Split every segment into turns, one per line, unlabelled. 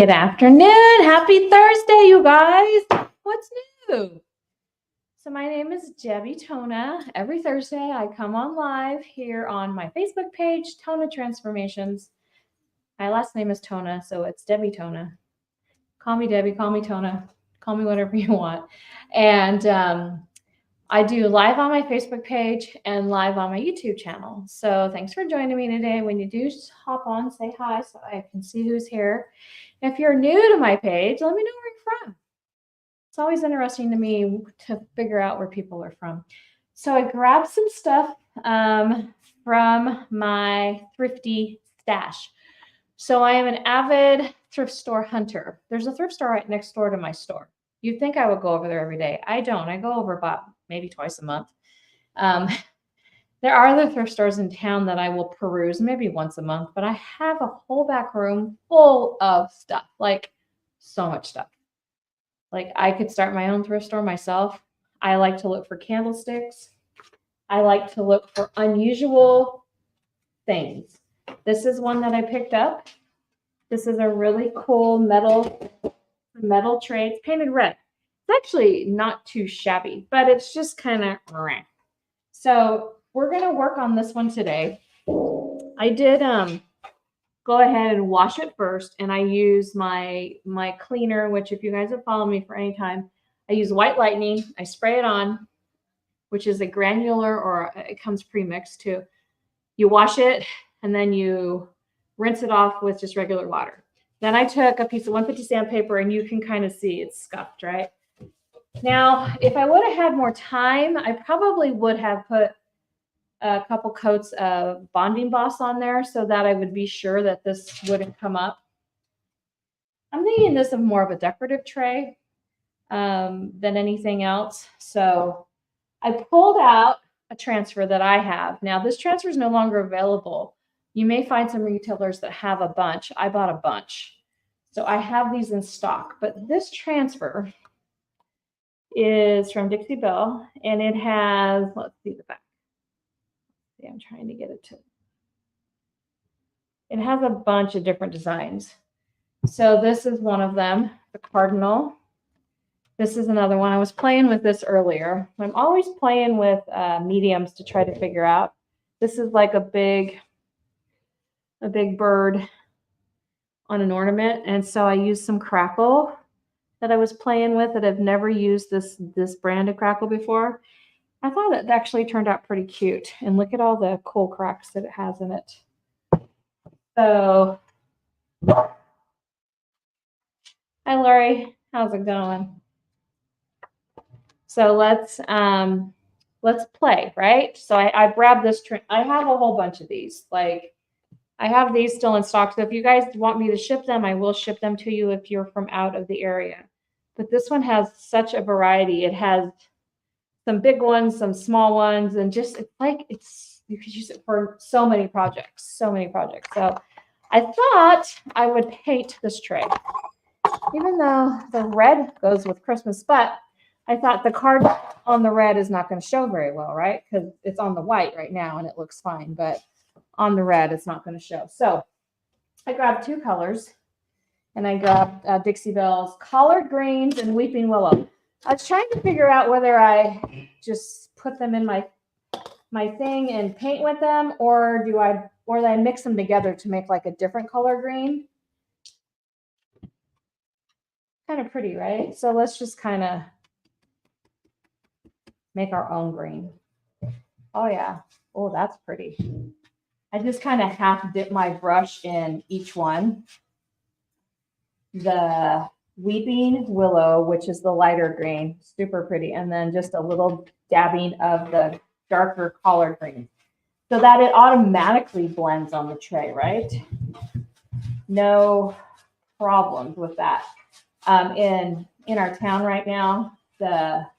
Good afternoon. Happy Thursday, you guys. What's new? So my name is Debbie Tona. Every Thursday I come on live here on my Facebook page, Tona Transformations. My last name is Tona, so it's Debbie Tona. Call me Debbie, call me Tona, call me whatever you want. And I do live on my Facebook page and live on my YouTube channel. So thanks for joining me today. When you do, just hop on, say hi so I can see who's here. If you're new to my page, let me know where you're from. It's always interesting to me to figure out where people are from. So I grabbed some stuff from my Thrifty stash. So I am an avid thrift store hunter. There's a thrift store right next door to my store. You'd think I would go over there every day. I don't. I go over about maybe twice a month. There are other thrift stores in town that I will peruse maybe once a month, but I have a whole back room full of stuff, like so much stuff. Like I could start my own thrift store myself. I like to look for candlesticks. I like to look for unusual things. This is one that I picked up. This is a really cool metal tray. It's painted red. It's actually not too shabby, but it's just kind of meh. So we're going to work on this one today. I did go ahead and wash it first, and I use my cleaner, which if you guys have followed me for any time, I use White Lightning. I spray it on, which is a granular, or it comes pre-mixed too. You wash it, and then you rinse it off with just regular water. Then I took a piece of 150 sandpaper, and you can kind of see it's scuffed, right? Now, if I would have had more time, I probably would have put a couple coats of bonding boss on there so that I would be sure that this wouldn't come up. I'm thinking this of more of a decorative tray than anything else. So I pulled out a transfer that I have. Now, this transfer is no longer available. You may find some retailers that have a bunch. I bought a bunch. So I have these in stock. But this transfer is from Dixie Belle, and it has, let's see the back. I'm trying to get it to. It has a bunch of different designs. So this is one of them, the Cardinal. This is another one. I was playing with this earlier. I'm always playing with mediums to try to figure out. This is like a big bird on an ornament. And so I used some crackle that I was playing with that I've never used this brand of crackle before. I thought it actually turned out pretty cute. And look at all the cool cracks that it has in it. So, hi, Lori. How's it going? So let's play, right? So I grabbed this. I have a whole bunch of these. Like, I have these still in stock. So if you guys want me to ship them, I will ship them to you if you're from out of the area. But this one has such a variety. It has some big ones, some small ones, and just you could use it for so many projects. So I thought I would paint this tray, even though the red goes with Christmas, but I thought the card on the red is not going to show very well, right? Because it's on the white right now and it looks fine, but on the red, it's not going to show. So I grabbed two colors, and I grabbed Dixie Belle's Collard Greens and Weeping Willow. I was trying to figure out whether I just put them in my thing and paint with them, or do I mix them together to make like a different color green. Kind of pretty, right? So let's just kind of make our own green. Oh yeah. Oh, that's pretty. I just kind of half dip my brush in each one. The Weeping Willow, which is the lighter green, super pretty, and then just a little dabbing of the darker collard green so that it automatically blends on the tray, right? No problems with that. In our town right now, they're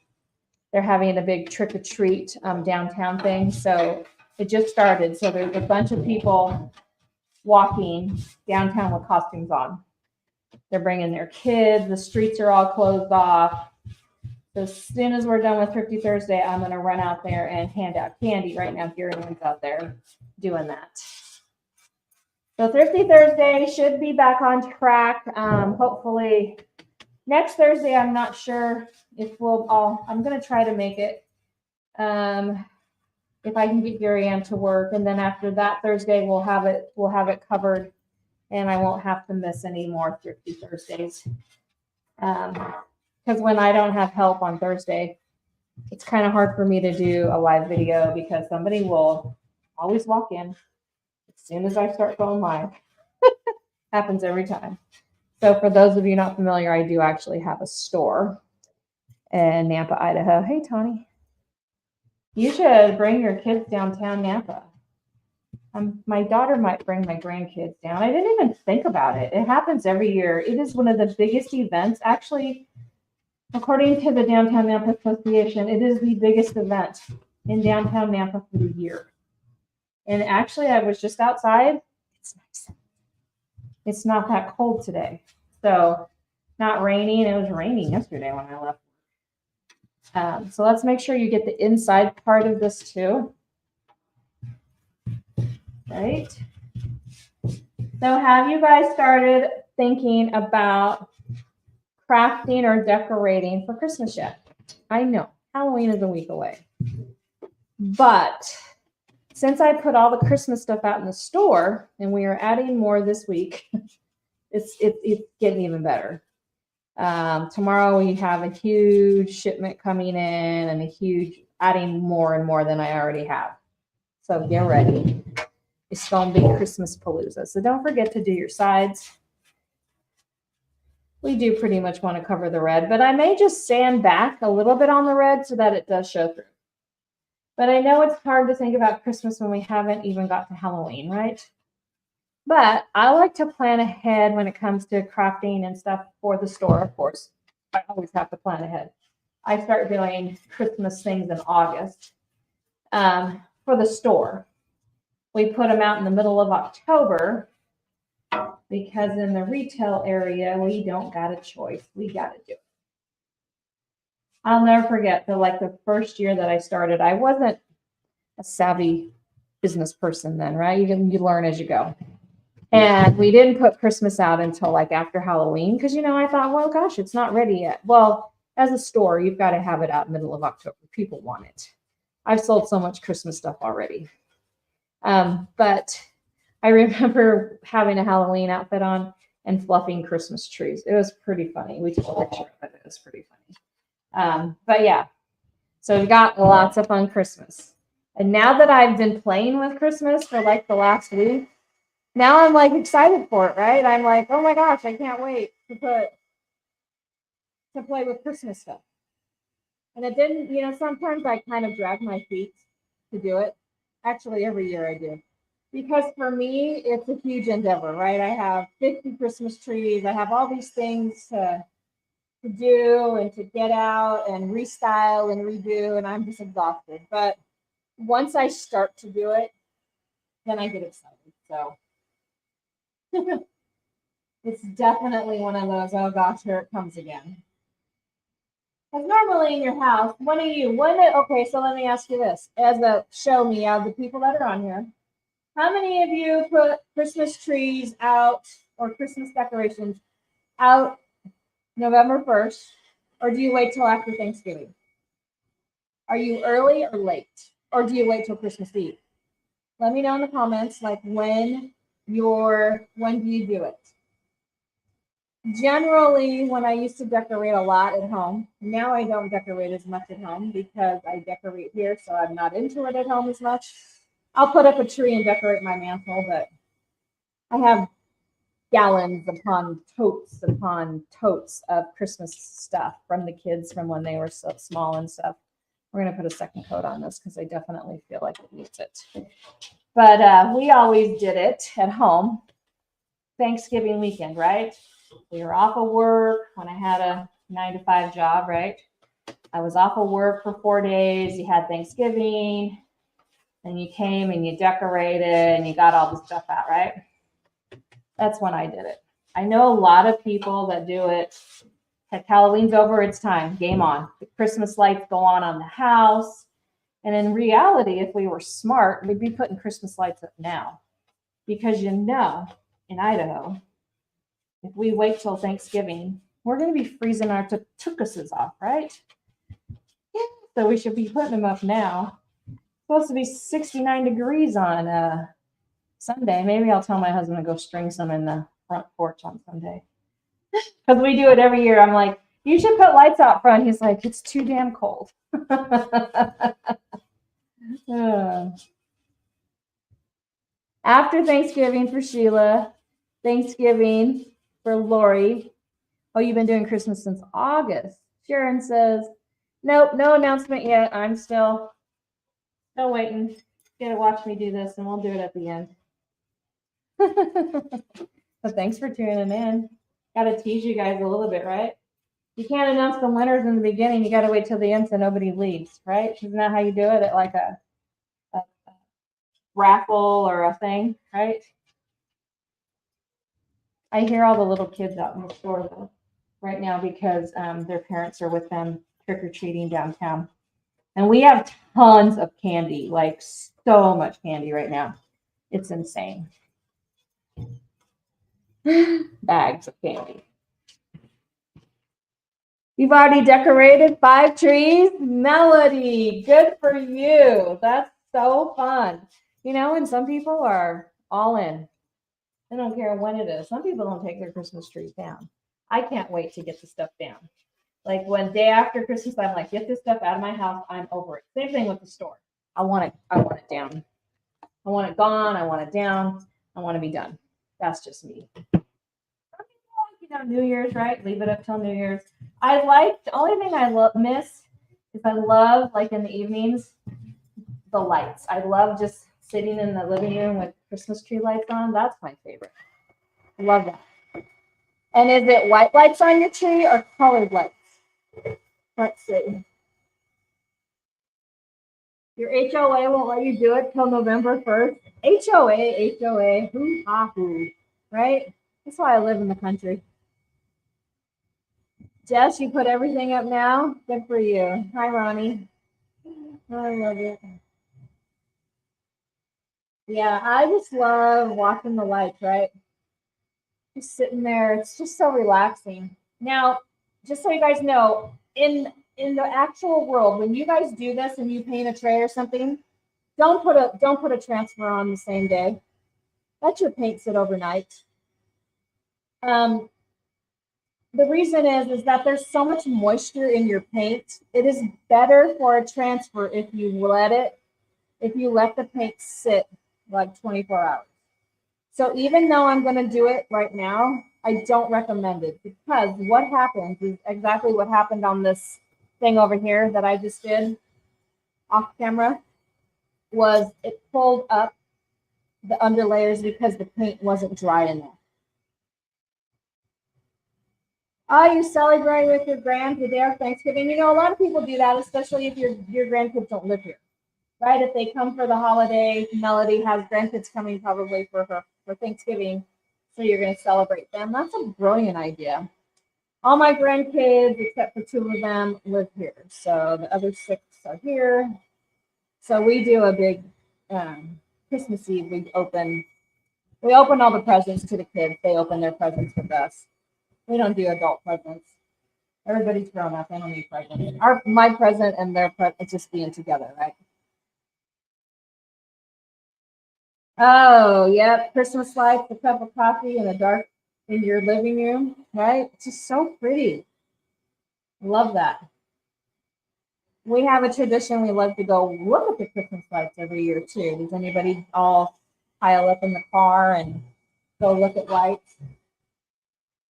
having a big trick-or-treat downtown thing, so it just started. So there's a bunch of people walking downtown with costumes on. They're bringing their kids. The streets are all closed off. So as soon as we're done with Thrifty Thursday, I'm going to run out there and hand out candy right now. If anyone's out there doing that. So Thrifty Thursday should be back on track. Hopefully next Thursday, I'm not sure if we'll all, I'm going to try to make it. If I can get Gary Ann to work. And then after that Thursday, we'll have it covered and I won't have to miss any more Thrifty Thursdays. Because when I don't have help on Thursday, it's kind of hard for me to do a live video because somebody will always walk in as soon as I start going live. Happens every time. So for those of you not familiar, I do actually have a store in Nampa, Idaho. Hey, Tawny. You should bring your kids downtown Nampa. My daughter might bring my grandkids down. I didn't even think about it. It happens every year. It is one of the biggest events. Actually, according to the Downtown Nampa Association, it is the biggest event in downtown Nampa for the year. And actually, I was just outside. It's nice. It's not that cold today. So not raining. It was raining yesterday when I left. So let's make sure you get the inside part of this too. Right? So have you guys started thinking about crafting or decorating for Christmas yet? I know Halloween is a week away, but since I put all the Christmas stuff out in the store and we are adding more this week, it's getting even better. Tomorrow we have a huge shipment coming in and adding more and more than I already have. So get ready. It's going to be Christmas Palooza. So don't forget to do your sides. We do pretty much want to cover the red, but I may just stand back a little bit on the red so that it does show through. But I know it's hard to think about Christmas when we haven't even got to Halloween, right? But I like to plan ahead when it comes to crafting and stuff for the store, of course. I always have to plan ahead. I start doing Christmas things in August for the store. We put them out in the middle of October because in the retail area, we don't got a choice. We got to do it. I'll never forget the first year that I started, I wasn't a savvy business person then, right? You learn as you go. And we didn't put Christmas out until after Halloween because, I thought, well, gosh, it's not ready yet. Well, as a store, you've got to have it out middle of October. People want it. I've sold so much Christmas stuff already. But I remember having a Halloween outfit on and fluffing Christmas trees. It was pretty funny. We took a picture of it. It was pretty funny. But yeah, so we got lots of fun Christmas. And now that I've been playing with Christmas for the last week, now I'm excited for it, right? I'm like, oh my gosh, I can't wait to play with Christmas stuff. And it didn't, sometimes I kind of drag my feet to do it. Actually, every year I do. Because for me, it's a huge endeavor, right? I have 50 Christmas trees. I have all these things to do and to get out and restyle and redo, and I'm just exhausted. But once I start to do it, then I get excited. So it's definitely one of those, oh gosh, here it comes again. Because normally in your house, okay, so let me ask you this. Show me out of the people that are on here. How many of you put Christmas trees out or Christmas decorations out November 1st, or do you wait till after Thanksgiving? Are you early or late? Or do you wait till Christmas Eve? Let me know in the comments, when do you do it? Generally, when I used to decorate a lot at home, now I don't decorate as much at home because I decorate here, so I'm not into it at home as much. I'll put up a tree and decorate my mantle, but I have gallons upon totes of Christmas stuff from the kids from when they were so small and stuff. We're going to put a second coat on this because I definitely feel like it needs it. But we always did it at home. Thanksgiving weekend, right? We were off of work when I had a 9-to-5 job, right? I was off of work for 4 days. You had Thanksgiving, and you came and you decorated and you got all the stuff out, right? That's when I did it. I know a lot of people that do it. Heck, Halloween's over, it's time, game on. The Christmas lights go on the house. And in reality, if we were smart, we'd be putting Christmas lights up now. because in Idaho, if we wait till Thanksgiving, we're going to be freezing our tukuses off, right? Yeah. So we should be putting them up now. It's supposed to be 69 degrees on Sunday. Maybe I'll tell my husband to go string some in the front porch on Sunday. Because we do it every year. I'm like, you should put lights out front. He's like, it's too damn cold. After Thanksgiving for Sheila, Thanksgiving for Lori. Oh, you've been doing Christmas since August. Sharon says, nope, no announcement yet. I'm still waiting. You gotta watch me do this, and we'll do it at the end. But thanks for tuning in. Gotta tease you guys a little bit, right? You can't announce the winners in the beginning. You gotta wait till the end so nobody leaves, right? Isn't that how you do it at like a raffle or a thing, right? I hear all the little kids out in the store though right now because their parents are with them trick-or-treating downtown. And we have tons of candy, like so much candy right now. It's insane. Bags of candy. You've already decorated 5 trees? Melody, good for you. That's so fun. You know, and some people are all in. They don't care when it is. Some people don't take their Christmas trees down. I can't wait to get the stuff down. Like when day after Christmas, I'm like, get this stuff out of my house. I'm over it. Same thing with the store. I want it down. I want it gone. I want it down. I want to be done. That's just me. You know, New Year's, right? Leave it up till New Year's. The only thing I miss is I love, like in the evenings, the lights. I love just sitting in the living room with Christmas tree lights on. That's my favorite. I love that. And is it white lights on your tree or colored lights? Let's see. Your HOA won't let you do it till November 1st. HOA, hoo-ha-hoo, right? That's why I live in the country. Jess, you put everything up now? Good for you. Hi, Ronnie. I love it. Yeah, I just love watching the lights, right? Just sitting there. It's just so relaxing. Now, just so you guys know, in the actual world, when you guys do this and you paint a tray or something, don't put a transfer on the same day. Let your paint sit overnight. The reason is that there's so much moisture in your paint. It is better for a transfer if you let the paint sit like 24 hours. So even though I'm going to do it right now, I don't recommend it because what happens is exactly what happened on this thing over here that I just did off camera was it pulled up the underlayers because the paint wasn't dry enough. Oh, you celebrate with your grand the day of Thanksgiving. You know, a lot of people do that, especially if your grandkids don't live here, right? If they come for the holiday, Melody has grandkids coming probably for Thanksgiving, so you're going to celebrate them. That's a brilliant idea. All my grandkids, except for 2 of them, live here, so the other 6 are here. So we do a big Christmas Eve. We open all the presents to the kids. They open their presents with us. We don't do adult presents. Everybody's grown up. They don't need presents. My present and their present just being together, right? Oh, yep. Christmas lights, a cup of coffee in the dark in your living room, right? It's just so pretty. Love that. We have a tradition. We love to go look at the Christmas lights every year too. Does anybody all pile up in the car and go look at lights?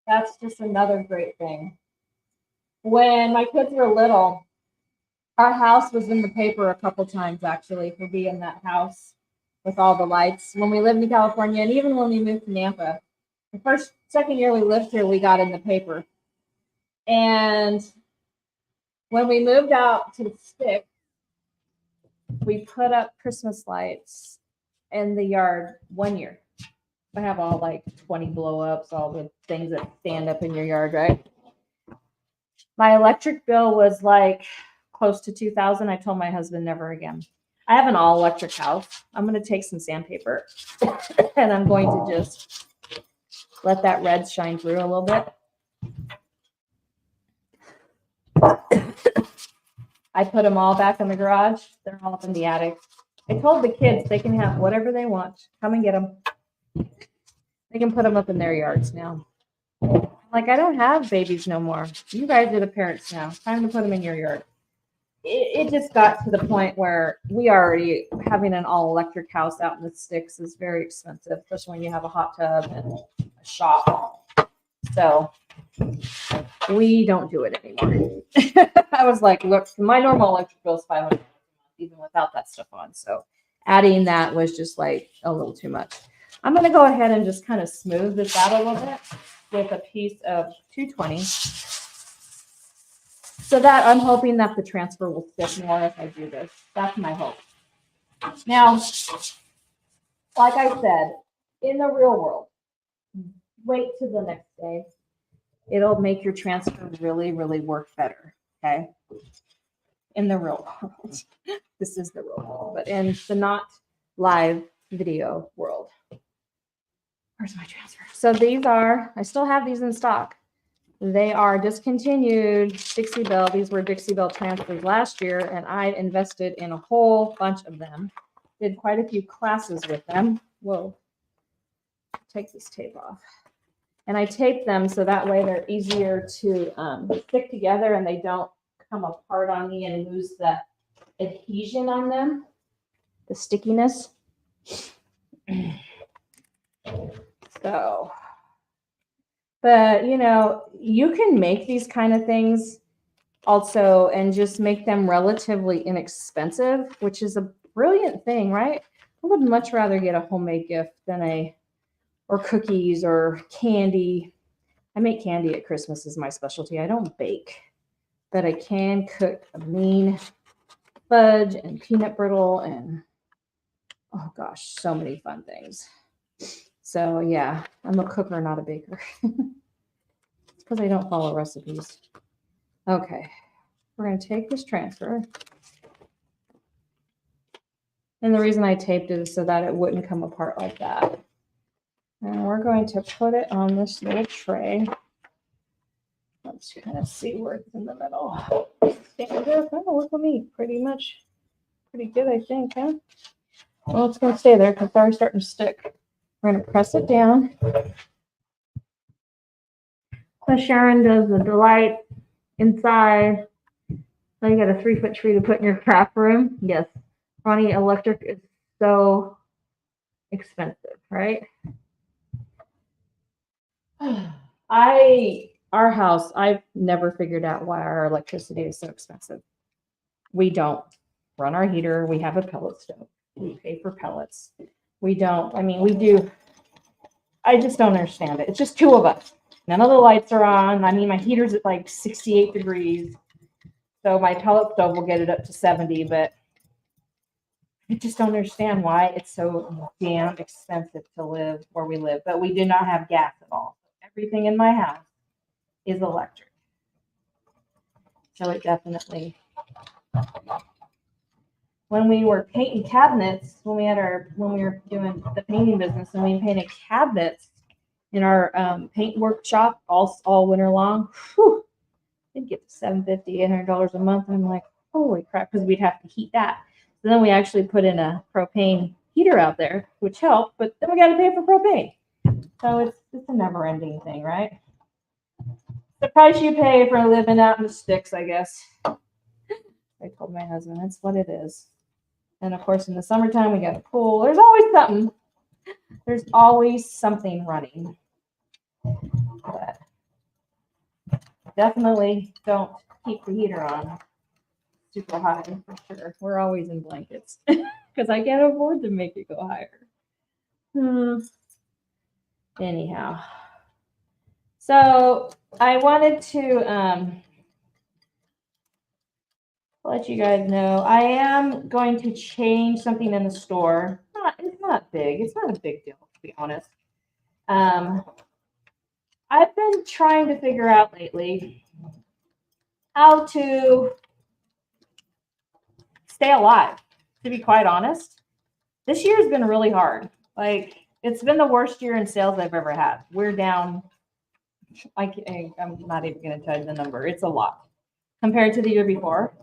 That's just another great thing. When my kids were little, our house was in the paper a couple times actually for being that house with all the lights. When we lived in California and even when we moved to Nampa, the second year we lived here, we got in the paper. And when we moved out to the stick, we put up Christmas lights in the yard one year. I have all like 20 blow ups, all the things that stand up in your yard, right? My electric bill was like close to $2,000. I told my husband never again. I have an all electric house. I'm going to take some sandpaper and I'm going to just let that red shine through a little bit. I put them all back in the garage. They're all up in the attic. I told the kids they can have whatever they want. Come and get them. They can put them up in their yards now. Like, I don't have babies no more. You guys are the parents now. Time to put them in your yard. It just got to the point where we already having an all electric house out in the sticks is very expensive, especially when you have a hot tub and a shop. So we don't do it anymore. I was like, look, my normal electric bill is $500 even without that stuff on. So adding that was just like a little too much. I'm going to go ahead and just kind of smooth this out a little bit with a piece of 220. So that I'm hoping that the transfer will stick more if I do this. That's my hope. Now, like I said, in the real world, wait till the next day. It'll make your transfer really, really work better. Okay. In the real world. This is the real world, but in the not live video world. Where's my transfer? So these are, I still have these in stock. They are discontinued Dixie Belle. These were Dixie Belle transfers last year, and I invested in a whole bunch of them. Did quite a few classes with them. Whoa. Take this tape off. And I tape them so that way they're easier to stick together and they don't come apart on me and lose the adhesion on them, the stickiness. So, but you know, you can make these kind of things also and just make them relatively inexpensive, which is a brilliant thing, right? I would much rather get a homemade gift than or cookies or candy. I make candy at Christmas is my specialty. I don't bake, but I can cook a mean fudge and peanut brittle and oh gosh, so many fun things. So yeah, I'm a cooker, not a baker. It's because I don't follow recipes. Okay, we're going to take this transfer. And the reason I taped it is so that it wouldn't come apart like that. And we're going to put it on this little tray. Let's kind of see where it's in the middle. Stand up. That'll work with me pretty good, I think, huh? Well, it's going to stay there because it's already starting to stick. We're going to press it down. So Sharon does the delight inside. Now you got a 3-foot tree to put in your craft room. Yes. Ronnie, electric is so expensive, right? Our house, I've never figured out why our electricity is so expensive. We don't run our heater. We have a pellet stove. We pay for pellets. We don't, I mean, we do. I just don't understand it. It's just 2 of us. None of the lights are on. I mean, my heater's at like 68 degrees. So my pellet stove will get it up to 70, but I just don't understand why it's so damn expensive to live where we live. But we do not have gas at all. Everything in my house is electric. So it definitely, when we were painting cabinets, when we were doing the painting business and we painted cabinets in our paint workshop all winter long, whew, it'd get to $750, $800 a month. I'm like, holy crap, because we'd have to heat that. So then we actually put in a propane heater out there, which helped, but then we got to pay for propane. So it's a never ending thing, right? The price you pay for living out in the sticks, I guess. I told my husband that's what it is. And of course, in the summertime, we got a pool. There's always something. There's always something running. But definitely don't keep the heater on super high for sure. We're always in blankets because I can't afford to make it go higher. Anyhow, so I wanted to let you guys know I am going to change something in the store. It's not big. It's not a big deal, to be honest. I've been trying to figure out lately how to stay alive. to be quite honest. This year has been really hard. Like, it's been the worst year in sales I've ever had. We're down, I'm not even going to tell you the number. It's a lot compared to the year before.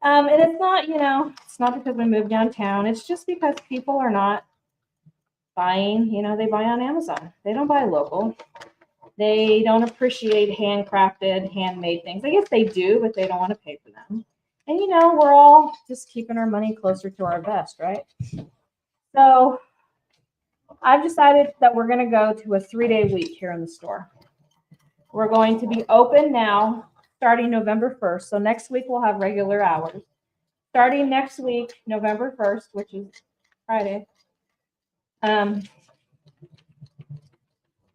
And it's not, it's not because we moved downtown. It's just because people are not buying, they buy on Amazon. They don't buy local. They don't appreciate handcrafted, handmade things. I guess they do, but they don't want to pay for them. And, we're all just keeping our money closer to our vest, right? So I've decided that we're going to go to a 3-day week here in the store. We're going to be open now starting November 1st. So next week we'll have regular hours. Starting next week, November 1st, which is Friday,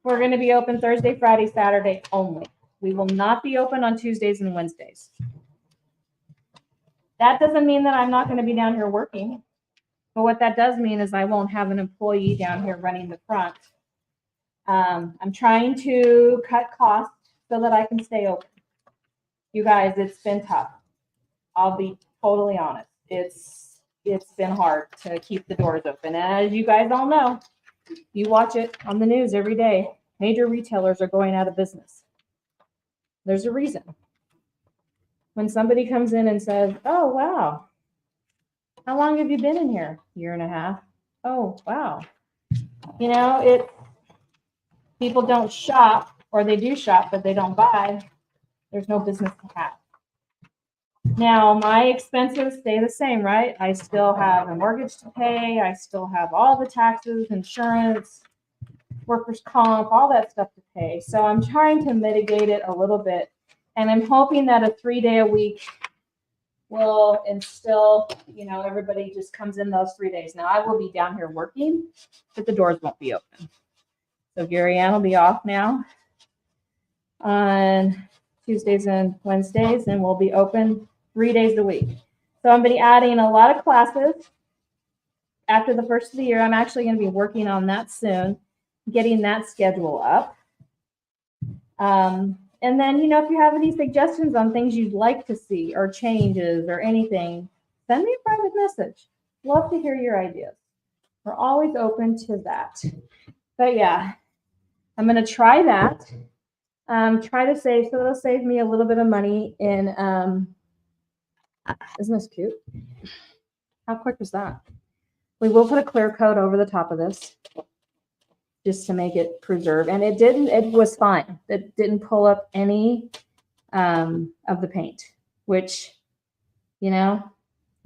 we're going to be open Thursday, Friday, Saturday only. We will not be open on Tuesdays and Wednesdays. That doesn't mean that I'm not going to be down here working. But what that does mean is I won't have an employee down here running the front. I'm trying to cut costs so that I can stay open. You guys, it's been tough. I'll be totally honest. It's been hard to keep the doors open. And as you guys all know, you watch it on the news every day. Major retailers are going out of business. There's a reason. When somebody comes in and says, oh, wow, how long have you been in here? 1.5 years. Oh, wow. People don't shop, or they do shop, but they don't buy. There's no business to have. Now, my expenses stay the same, right? I still have a mortgage to pay. I still have all the taxes, insurance, workers' comp, all that stuff to pay. So I'm trying to mitigate it a little bit. And I'm hoping that a 3-day-a-week will instill, everybody just comes in those 3 days. Now, I will be down here working, but the doors won't be open. So Gary Ann will be off now on Tuesdays and Wednesdays, and we'll be open 3 days a week. So I'm going to be adding a lot of classes after the first of the year. I'm actually going to be working on that soon, getting that schedule up. And then, if you have any suggestions on things you'd like to see or changes or anything, send me a private message. Love to hear your ideas. We're always open to that. But yeah, I'm going to try that. Try to save, so it'll save me a little bit of money in, isn't this cute? How quick was that? We will put a clear coat over the top of this just to make it preserve. And it was fine. It didn't pull up any of the paint, which, you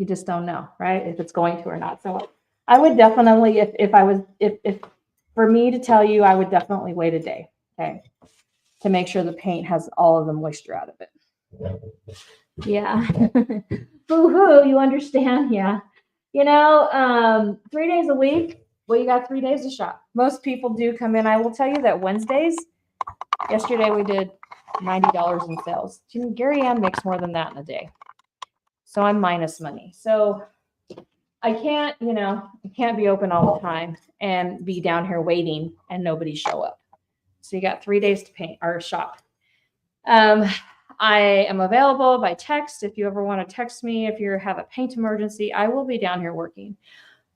just don't know, right? If it's going to or not. So I would definitely, if for me to tell you, I would definitely wait a day, okay, to make sure the paint has all of the moisture out of it. Yeah. Boo-hoo, you understand? Yeah. 3 days a week, well, you got 3 days to shop. Most people do come in. I will tell you that Wednesdays, yesterday we did $90 in sales. Gary Ann makes more than that in a day. So I'm minus money. So I can't, I can't be open all the time and be down here waiting and nobody show up. So you got 3 days to paint or shop. I am available by text. If you ever want to text me, if you have a paint emergency, I will be down here working.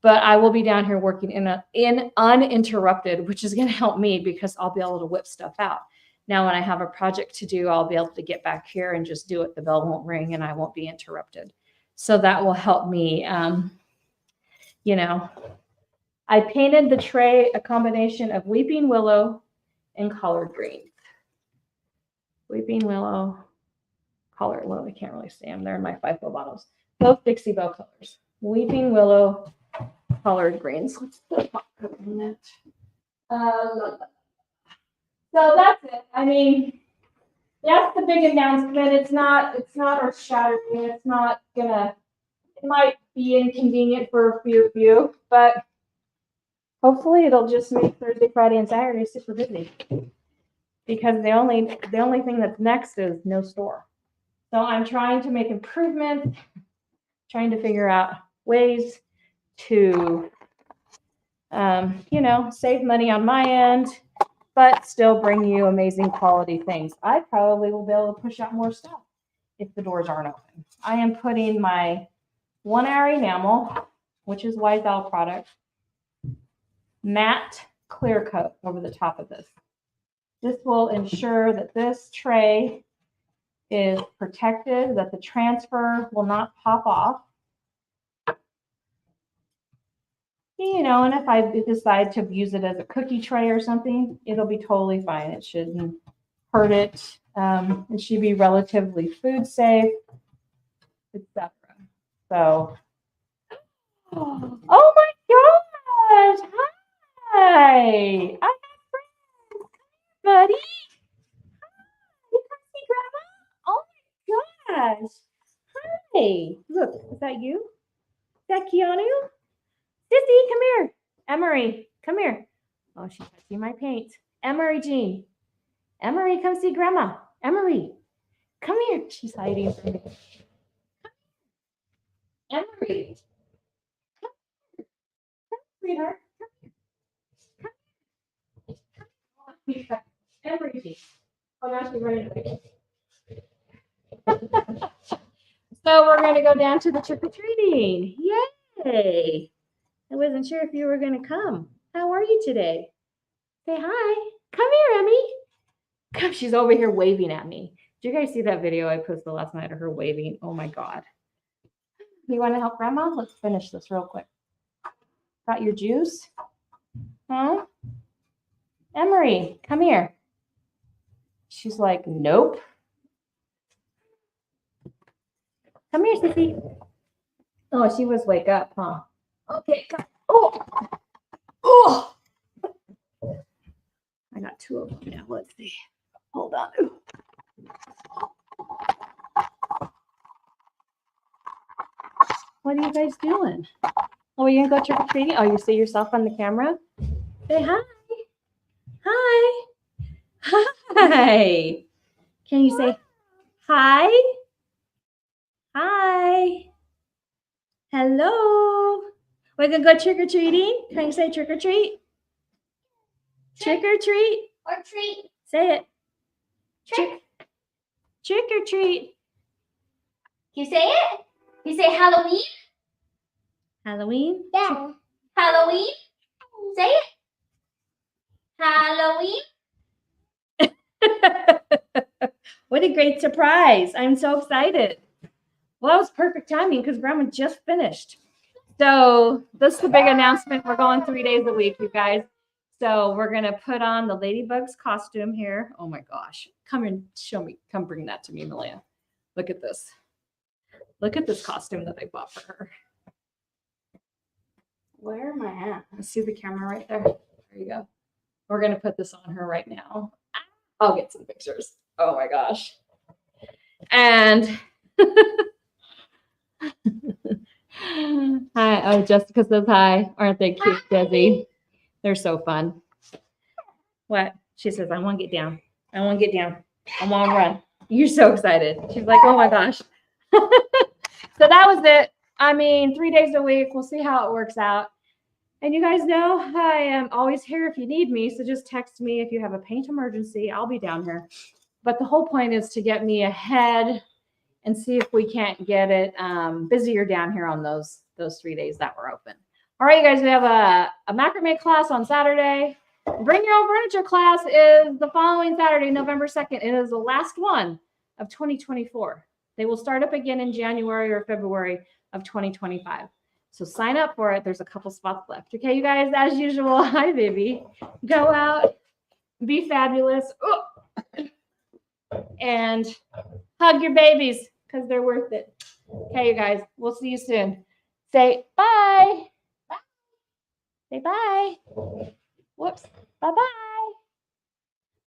But I will be down here working in uninterrupted, which is going to help me because I'll be able to whip stuff out. Now, when I have a project to do, I'll be able to get back here and just do it. The bell won't ring and I won't be interrupted. So that will help me. I painted the tray a combination of weeping willow and collard greens. Weeping willow, collard, well, I can't really see them. They're in my FIFO bottles. Both Dixie Belle colors. Weeping willow, collard greens. Let's put in that. So that's it. I mean, that's the big announcement. It's not earth shattering. It's not gonna, it might be inconvenient for a few of you, but hopefully it'll just make Thursday, Friday, and Saturday super busy. Because the only thing that's next is no store. So I'm trying to make improvements, trying to figure out ways to, save money on my end, but still bring you amazing quality things. I probably will be able to push out more stuff if the doors aren't open. I am putting my 1 hour enamel, which is Wise Owl product, matte clear coat over the top of this. This will ensure that this tray is protected, that the transfer will not pop off. You know, and if I decide to use it as a cookie tray or something, it'll be totally fine. It shouldn't hurt it. It should be relatively food safe, etc. So, oh my gosh! Hi! I have friends, buddy. You come see Grandma? Oh my gosh! Hi! Look, is that you? Is that Keanu? Sissy, come here. Emery, come here. Oh, she's touching my paint. Emery Jean. Emery, come see Grandma. Emery, come here. She's hiding from me. Emery. Come here. Come, sweetheart. Come here. Emery Jean. Oh, now she's running away. So we're going to go down to the trick-or-treating. Yay. I wasn't sure if you were going to come. How are you today? Say hi. Come here, Emmy. Come, she's over here waving at me. Did you guys see that video I posted last night of her waving? Oh my God. You want to help Grandma? Let's finish this real quick. Got your juice? Huh? Emery, come here. She's like, nope. Come here, Sissy. Oh, she was wake up, huh? Okay, come. Oh. Oh. I got 2 of them now. Let's see. Hold on. What are you guys doing? Oh, are you gonna go trick-or-treating? Oh, you see yourself on the camera? Say hi. Hi. Hi. Can you say hi? Hi. Hello. We're gonna go trick-or-treating. Can you say trick-or-treat? Trick-or-treat.
Or treat.
Say it.
Trick.
Trick-or-treat.
You say it? You say Halloween?
Halloween?
Yeah. Halloween? Say it. Halloween?
What a great surprise. I'm so excited. Well, that was perfect timing because Grandma just finished. So this is the big announcement. We're going 3 days a week, you guys. So we're going to put on the Ladybug's costume here. Oh my gosh. Come and show me. Come bring that to me, Malia. Look at this. Look at this costume that I bought for her. Where am I at? I see the camera right there. There you go. We're going to put this on her right now. I'll get some pictures. Oh my gosh. And hi. Oh, Jessica says hi. Aren't they cute, Desi? They're so fun. What? She says, I want to get down. I want to get down. I want to run. You're so excited. She's like, oh my gosh. So that was it. I mean, 3 days a week. We'll see how it works out. And you guys know I am always here if you need me. So just text me if you have a paint emergency. I'll be down here. But the whole point is to get me ahead and see if we can't get it busier down here on those 3 days that we're open. All right, you guys, we have a macrame class on Saturday. Bring Your Own Furniture class is the following Saturday, November 2nd. It is the last one of 2024. They will start up again in January or February of 2025. So sign up for it. There's a couple spots left. Okay, you guys, as usual, hi, baby. Go out, be fabulous, and hug your babies because they're worth it. Okay, you guys, we'll see you soon. Say bye. Bye. Say bye. Whoops. Bye-bye.